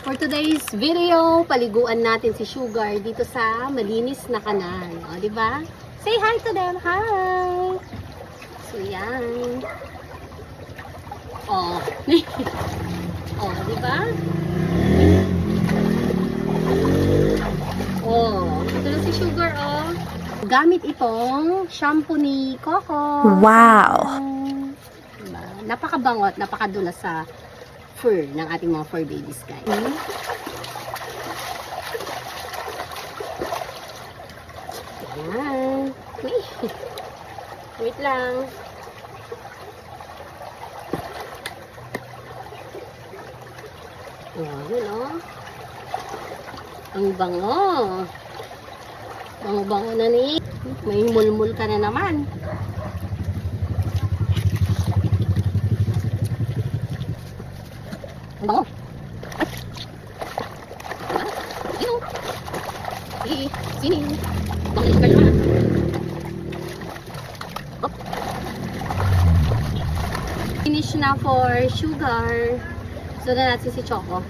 For today's video, paliguan natin si Sugar dito sa malinis na kanal. O, di ba? Say hi to them. Hi! So, yan. O. O, di ba? O, ito na si Sugar, o. Gamit itong shampoo ni Coco. Wow! Diba? Napakabango at napakadulas sa fur ng ating mga fur babies, guys. Ayan. Wait lang. Oh, yun oh. Ang bango. Bango-bango na ni. May mulmul ka na naman. Ang bango. Ayun oh. Sini. Bango ka naman. Hop. Finish na for Sugar. So na natin si Choco.